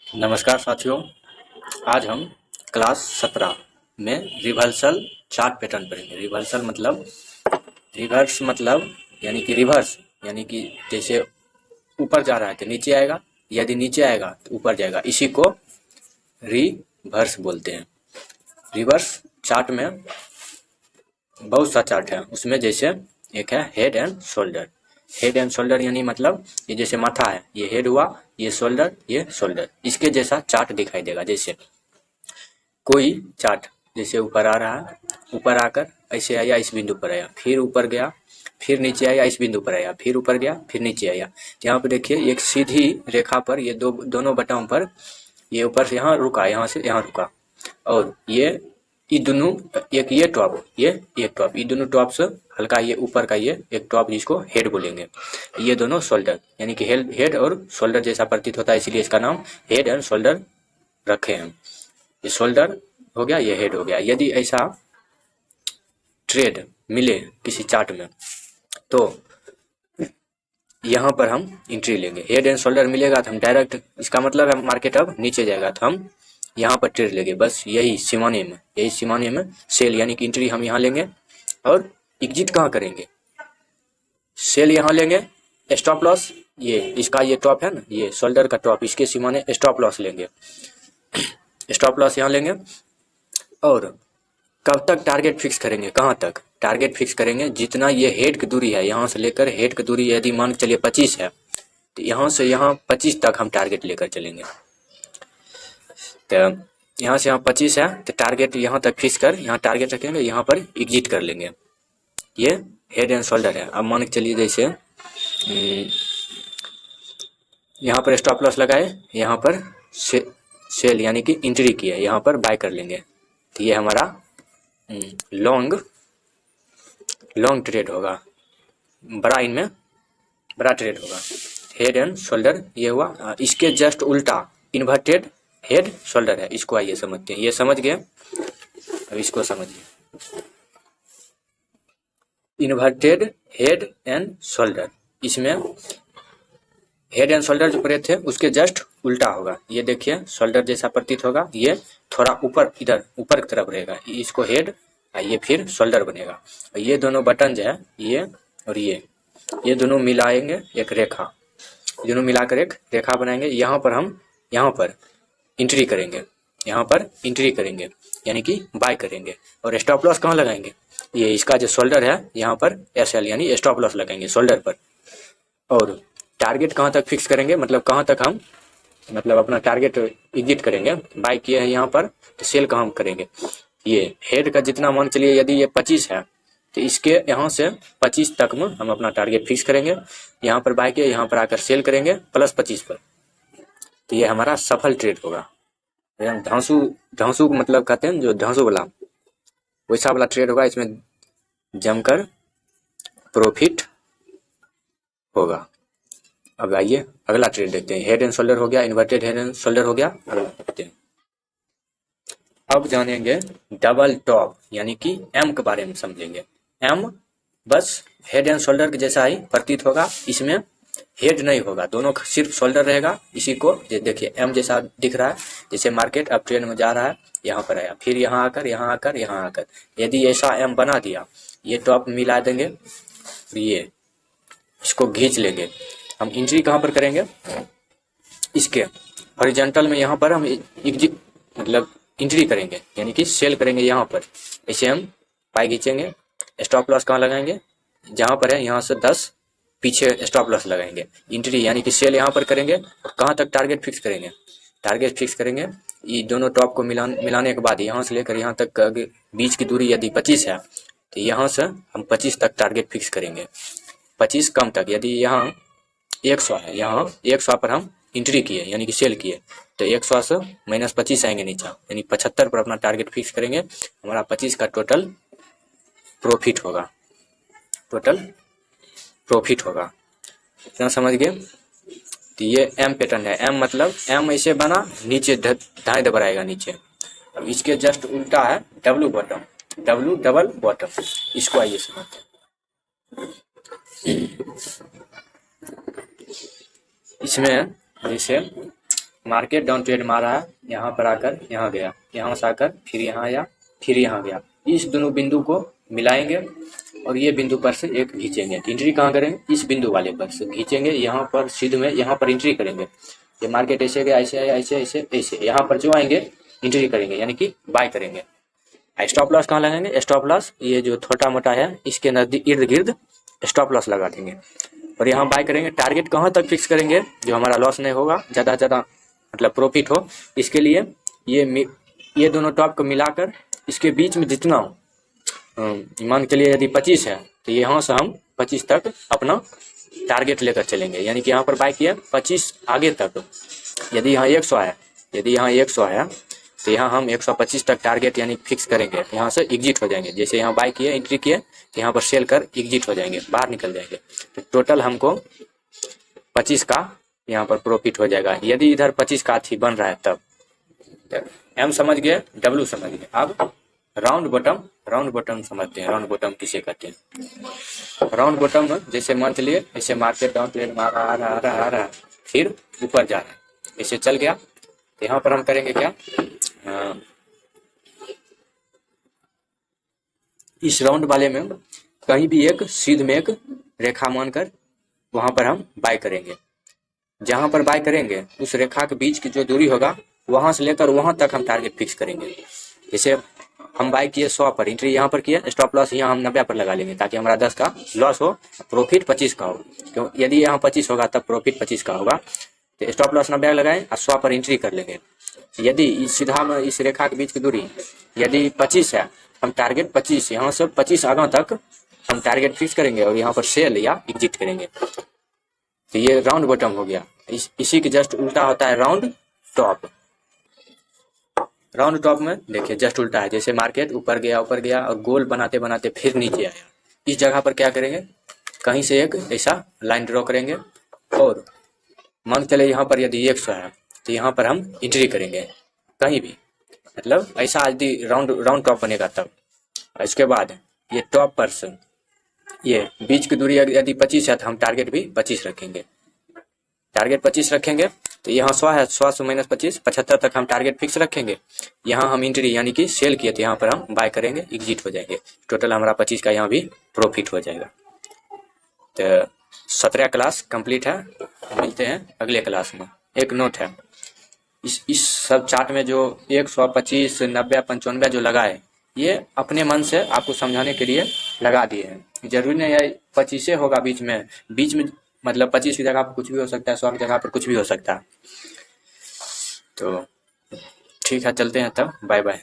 नमस्कार साथियों। आज हम क्लास 17 में रिवर्सल चार्ट पैटर्न पढ़ेंगे। रिवर्स मतलब यानी कि रिवर्स यानी कि जैसे ऊपर जा रहा है तो नीचे आएगा, यदि नीचे आएगा तो ऊपर जाएगा, इसी को रिवर्स बोलते हैं। रिवर्स चार्ट में बहुत सा चार्ट है, उसमें जैसे एक है head and shoulder. Head and shoulder यानी मतलब ये जैसे माथा है, ये हेड हुआ, ये शोल्डर, ये शोल्डर, इसके जैसा चार्ट दिखाई देगा। जैसे कोई चार्ट जैसे ऊपर आ रहा है, ऊपर आकर ऐसे आया, इस बिंदु पर आया, फिर ऊपर गया, फिर नीचे आया, इस बिंदु पर आया, फिर ऊपर गया, फिर नीचे आया। यहाँ पे देखिए एक सीधी रेखा पर ये दोनों बटाओं पर ये ऊपर से यहाँ रुका, यहाँ से यहाँ रुका, और ये दोनों एक ये टॉप, ये टॉप, ये दोनों टॉप से हल्का ये ऊपर का ये एक टॉप जिसको हेड बोलेंगे। ये दोनों शोल्डर यानी कि हेड और शोल्डर जैसा प्रतीत होता है, इसलिए इसका नाम हेड एंड शोल्डर रखे हैं। ये शोल्डर हो गया, ये हेड हो गया। यदि ऐसा ट्रेड मिले किसी चार्ट में तो यहाँ पर हम एंट्री लेंगे। हेड एंड शोल्डर मिलेगा तो हम डायरेक्ट, इसका मतलब है मार्केट अब नीचे जाएगा तो हम यहाँ पर ट्रेड लेंगे। बस यही सिमाने में सेल यानी कि एंट्री हम यहाँ लेंगे और एग्जिट कहाँ करेंगे, सेल यहाँ लेंगे। स्टॉप लॉस ये इसका ये टॉप है ना, ये शोल्डर का टॉप, इसके सिमाने स्टॉप लॉस लेंगे। स्टॉप लॉस यहाँ लेंगे और कब तक टारगेट फिक्स करेंगे, कहाँ तक टारगेट फिक्स करेंगे, जितना ये हेड की दूरी है, यहाँ से लेकर हेड की दूरी यदि मान के चलिए 25 है तो यहाँ से यहाँ 25 तक हम टारगेट लेकर चलेंगे। तो यहाँ से यहाँ 25 है तो टारगेट यहाँ तक फिक्स कर यहाँ टारगेट रखेंगे, यहाँ पर एग्जिट कर लेंगे। ये हेड एंड शोल्डर है। अब मान के चलिए जैसे यहाँ पर स्टॉप लॉस लगाए, यहाँ पर सेल यानी कि एंट्री किया, यहाँ पर बाय कर लेंगे। तो ये हमारा लॉन्ग ट्रेड होगा, इनमें बड़ा ट्रेड होगा। हेड एंड शोल्डर ये हुआ। इसके जस्ट उल्टा इन्वर्टेड हेड शोल्डर है, इसको आइए समझते हैं। ये समझ गए, अब इसको समझिए। इन्वर्टेड हेड एंड शोल्डर, इसमें हेड एंड शोल्डर जो पड़े थे उसके जस्ट उल्टा होगा। ये देखिए शोल्डर जैसा प्रतीत होगा, ये थोड़ा ऊपर, इधर ऊपर की तरफ रहेगा, इसको हेड, ये फिर शोल्डर बनेगा। ये दोनों बटन जो है ये और ये दोनों मिलाएंगे एक रेखा, दोनों मिलाकर एक रेखा बनाएंगे। यहाँ पर हम यहाँ पर एंट्री करेंगे, यानी कि बाय करेंगे। और स्टॉप लॉस कहाँ लगाएंगे, ये इसका जो शोल्डर है यहाँ पर SL यानी स्टॉप लॉस लगाएंगे शोल्डर पर। और टारगेट कहाँ तक फिक्स करेंगे, मतलब कहाँ तक हम अपना टारगेट एग्जिट करेंगे। बाय किए हैं यहाँ पर तो सेल कहाँ करेंगे, ये हेड का जितना मान चलिए यदि ये 25 है तो इसके यहाँ से 25 तक में हम अपना टारगेट फिक्स करेंगे। यहाँ पर बाय किए, यहाँ पर आकर सेल करेंगे +25 पर। तो ये हमारा सफल ट्रेड होगा। धांसू मतलब कहते हैं जो धांसू वाला, वैसा वाला ट्रेड होगा। इसमें जमकर प्रॉफिट होगा। अब आइए अगला ट्रेड देखते हैं। हेड एंड शोल्डर हो गया, इन्वर्टेड हेड एंड शोल्डर हो गया। अगला देखते हैं। अब जानेंगे डबल टॉप यानी कि एम के बारे में समझेंगे। एम बस हेड एंड शोल्डर के जैसा ही प्रतीत होगा, इसमें हेड नहीं होगा, दोनों सिर्फ शोल्डर रहेगा। इसी को देखिए एम जैसा दिख रहा है। जैसे मार्केट अब ट्रेंड में जा रहा है, यहाँ पर आया, फिर यहाँ आकर यदि ऐसा एम बना दिया, ये टॉप मिला देंगे, ये इसको खींच लेंगे। हम एंट्री कहाँ पर करेंगे, इसके हॉरिजॉन्टल में यहाँ पर हम एग्जिट मतलब एंट्री करेंगे, यानी कि सेल करेंगे। यहाँ पर ऐसे हम पाई खींचेंगे। स्टॉप लॉस कहाँ लगाएंगे, जहाँ पर है यहाँ से 10 पीछे स्टॉप लॉस लगाएंगे। एंट्री यानी कि सेल यहाँ पर करेंगे। और कहाँ तक टारगेट फिक्स करेंगे, ये दोनों टॉप को मिलाने के बाद यहाँ से लेकर यहाँ तक बीच की दूरी यदि 25 है तो यहाँ से हम 25 तक टारगेट फिक्स करेंगे। 25 कम तक, यदि यहाँ 100 है, यहाँ 100 पर हम एंट्री किए यानी कि सेल किए तो 100 से -25 आएंगे नीचे, यानी 75 पर अपना टारगेट फिक्स करेंगे। हमारा 25 का टोटल प्रॉफिट होगा। इतना समझ गए। तो ये एम पैटर्न है। एम मतलब एम ऐसे बना, नीचे दाएं दबर आएगा नीचे। अब इसके जस्ट उल्टा है डब्लू डबल बॉटम। इसको आइए समझते हैं। इसमें जैसे मार्केट डाउन ट्रेड मारा है, यहाँ पर आकर यहाँ गया, यहाँ से आकर फिर यहाँ आया, फिर यहाँ गया। इस दोनों बिंदु को मिलाएंगे और ये बिंदु पर से एक खींचेंगे। एंट्री कहाँ करेंगे? इस बिंदु वाले पर से खींचेंगे, यहाँ पर सीध में यहाँ पर एंट्री करेंगे। ये मार्केट ऐसे गया, ऐसे आया, ऐसे ऐसे ऐसे, यहाँ पर जो आएंगे एंट्री करेंगे, यानी कि बाय करेंगे। स्टॉप लॉस कहाँ लगाएंगे? स्टॉप लॉस ये जो छोटा मोटा है इसके नजदीक इर्द गिर्द स्टॉप लॉस लगा देंगे और यहाँ बाय करेंगे। टारगेट कहाँ तक फिक्स करेंगे जो हमारा लॉस नहीं होगा, ज़्यादा ज़्यादा मतलब प्रॉफिट हो। इसके लिए ये दोनों टॉप को मिलाकर इसके बीच में जितना मान के लिए यदि 25 है तो यहाँ से हम 25 तक अपना टारगेट लेकर चलेंगे, यानी कि यहाँ पर बाय किया 25 आगे तक। यदि यहाँ 100 है, यदि यहाँ 100 है तो यहाँ हम 125 तक टारगेट यानी फिक्स करेंगे, यहाँ से एग्जिट हो जाएंगे। जैसे यहाँ बाय किए, एंट्री किए, यहाँ पर सेल कर एग्जिट हो जाएंगे, बाहर निकल जाएंगे। तो टोटल हमको 25 का यहाँ पर प्रॉफिट हो जाएगा। यदि इधर 25 का थी बन रहा है तब। एम समझ गए, डब्ल्यू समझ गए। अब राउंड बॉटम समझते हैं। राउंड बॉटम किसे कहते हैं? राउंड बॉटम जैसे मान चलिए ऐसे मार्केट डाउन ट्रेड मार आ रहा, फिर ऊपर जा रहा है, ऐसे चल गया। तो यहाँ पर हम करेंगे क्या, इस राउंड वाले में कहीं भी एक सीध में एक रेखा मानकर वहां पर हम बाय करेंगे। जहां पर बाय करेंगे उस रेखा के बीच की जो दूरी होगा वहां से लेकर वहां तक हम टारगेट फिक्स करेंगे। जैसे हम बाय किए 100 पर, एंट्री यहाँ पर किए, स्टॉप लॉस यहाँ हम 90 पर लगा लेंगे ताकि हमारा 10 का लॉस हो, प्रॉफिट 25 का हो। क्यों? यदि यहाँ 25 होगा तब प्रॉफिट 25 का होगा। तो स्टॉप लॉस 90 लगाएं और 100 पर एंट्री कर लेंगे। यदि सीधा में इस रेखा के बीच की दूरी यदि 25 है, हम टारगेट 25 यहाँ से 25 आगे तक हम टारगेट फिक्स करेंगे और यहाँ पर सेल या एग्जिट करेंगे। तो ये राउंड बॉटम हो गया। इसी के जस्ट उल्टा होता है राउंड टॉप। राउंड टॉप में देखिए जस्ट उल्टा है। जैसे मार्केट ऊपर गया और गोल बनाते बनाते फिर नीचे आया, इस जगह पर क्या करेंगे, कहीं से एक ऐसा लाइन ड्रॉ करेंगे और मान चले यहाँ पर यदि 100 है तो यहाँ पर हम एंट्री करेंगे कहीं भी, मतलब ऐसा यदि राउंड टॉप बनेगा तब। इसके बाद ये टॉप पर से ये बीच की दूरी यदि 25 है तो हम टारगेट भी 25 रखेंगे। टारगेट 25 रखेंगे तो यहाँ 100 है, 100 से माइनस 25 75 तक हम टारगेट फिक्स रखेंगे। यहाँ हम एंट्री यानी कि सेल किए तो यहाँ पर हम बाय करेंगे, एग्जिट हो जाएंगे। टोटल हमारा 25 का यहाँ भी प्रॉफिट हो जाएगा। तो 17 क्लास कंप्लीट है। मिलते हैं अगले क्लास में। एक नोट है, इस सब चार्ट में जो 125 90 95 जो लगा है ये अपने मन से आपको समझाने के लिए लगा दिए हैं। जरूरी नहीं है 25 होगा बीच में मतलब 25 की जगह पर कुछ भी हो सकता है, 100 की जगह पर कुछ भी हो सकता है। तो ठीक है, चलते हैं तब, बाय बाय।